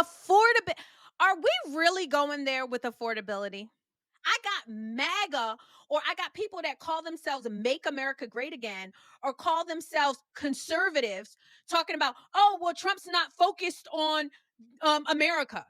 Affordability. Are we really going there with affordability? I got MAGA, or I got people that call themselves Make America Great Again, or call themselves conservatives, talking about, oh, well, Trump's not focused on America.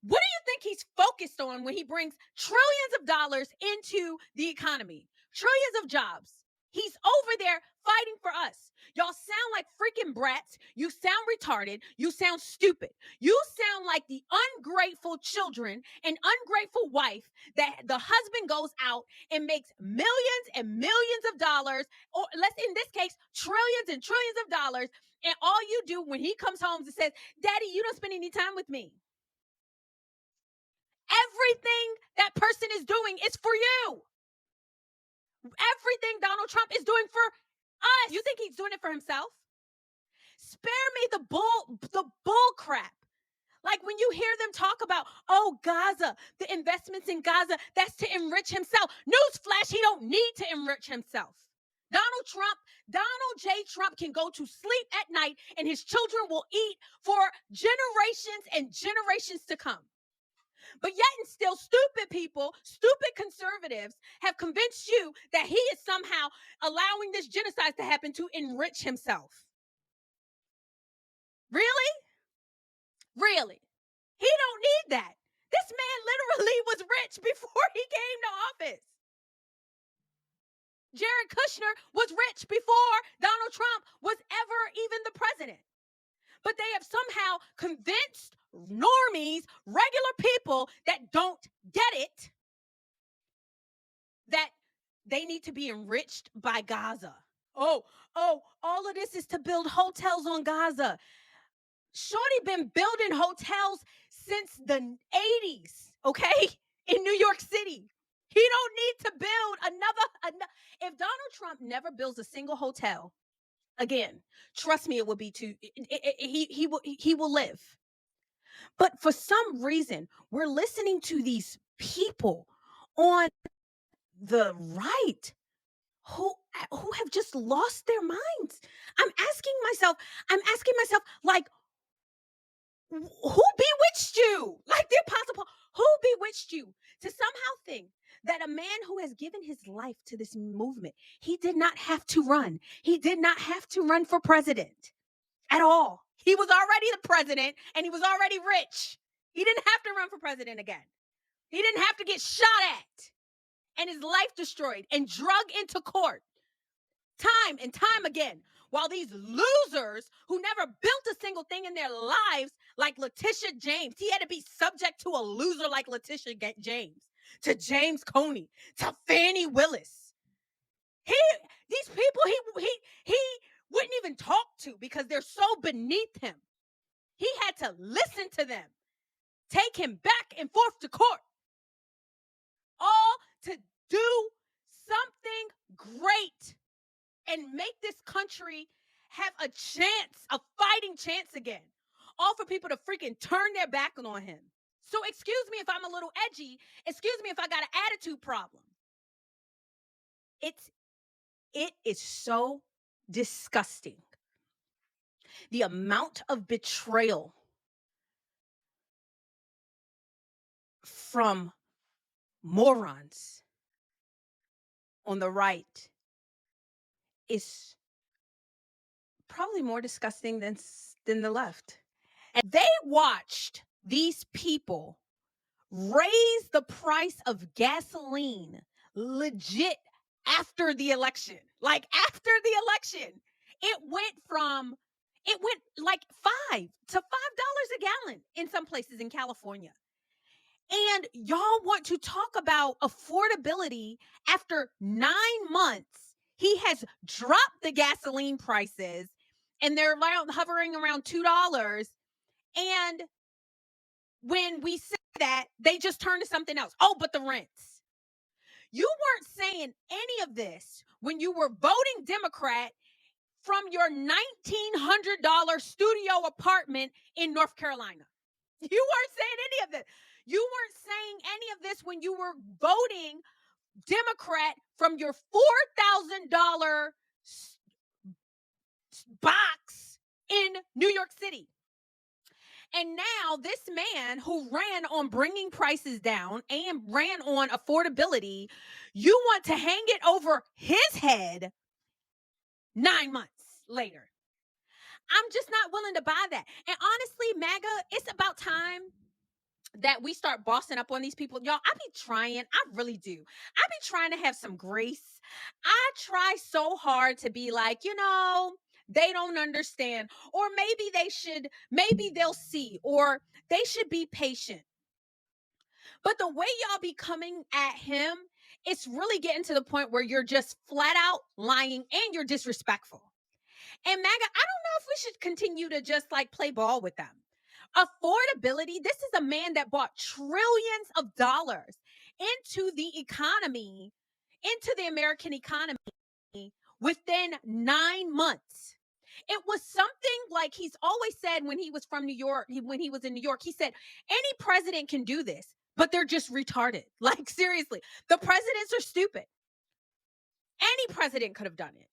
What do you think he's focused on when he brings trillions of dollars into the economy? Trillions of jobs. He's over there fighting for us. Y'all sound like freaking brats. You sound retarded. You sound stupid. You sound like the ungrateful children and ungrateful wife that the husband goes out and makes millions and millions of dollars, or let's in this case, trillions and trillions of dollars. And all you do when he comes home and says, Daddy, you don't spend any time with me. Everything that person is doing is for you. Everything Donald Trump is doing for us. You think he's doing it for himself? Spare me the bull crap. Like when you hear them talk about, oh, Gaza, the investments in Gaza, that's to enrich himself. Newsflash, he don't need to enrich himself. Donald J. Trump can go to sleep at night and his children will eat for generations and generations to come. But yet and still, stupid people, stupid conservatives have convinced you that he is somehow allowing this genocide to happen to enrich himself. Really? Really? He don't need that. This man literally was rich before he came to office. Jared Kushner was rich before Donald Trump was ever even the president. But they have somehow convinced normies, regular people that don't get it, that they need to be enriched by Gaza. Oh, all of this is to build hotels on Gaza. Shorty been building hotels since the 80s, okay? In New York City. He don't need to build another. If Donald Trump never builds a single hotel again, trust me, it will be too. He will live. But for some reason, we're listening to these people on the right who have just lost their minds. I'm asking myself, like, who bewitched you? Like the Apostle Paul, who bewitched you to somehow think that a man who has given his life to this movement, he did not have to run. He did not have to run for president at all. He was already the president and he was already rich. He didn't have to run for president again. He didn't have to get shot at and his life destroyed and drugged into court time and time again, while these losers who never built a single thing in their lives, like Letitia James, he had to be subject to a loser like Letitia James, to James Coney, to Fannie Willis. These people he wouldn't even talk to because they're so beneath him. He had to listen to them, take him back and forth to court, all to do something great and make this country have a chance, a fighting chance again. All for people to freaking turn their back on him. So excuse me if I'm a little edgy. Excuse me if I got an attitude problem. It is so disgusting. The amount of betrayal from morons on the right is probably more disgusting than the left. And they watched these people raise the price of gasoline legit after the election. Like after the election, it went like $5 to $5 a gallon in some places in California. And y'all want to talk about affordability after 9 months. He has dropped the gasoline prices and they're hovering around $2. And when we say that, they just turn to something else. Oh, but the rents. You weren't saying any of this when you were voting Democrat from your $1,900 studio apartment in North Carolina. You weren't saying any of this. You weren't saying any of this when you were voting Democrat from your $4,000 box in New York City. And now this man who ran on bringing prices down and ran on affordability, you want to hang it over his head 9 months later. I'm just not willing to buy that. And honestly, MAGA, it's about time that we start bossing up on these people. Y'all, I be trying. I really do. I be trying to have some grace. I try so hard to be like, they don't understand. Or maybe they'll see, or they should be patient. But the way y'all be coming at him, it's really getting to the point where you're just flat out lying and you're disrespectful. And MAGA, I don't know if we should continue to just like play ball with them. Affordability, this is a man that bought trillions of dollars into the economy, into the American economy within 9 months. It was something like he's always said when he was from New York, when he was in New York, he said, any president can do this, but they're just retarded. Like, seriously, the presidents are stupid. Any president could have done it.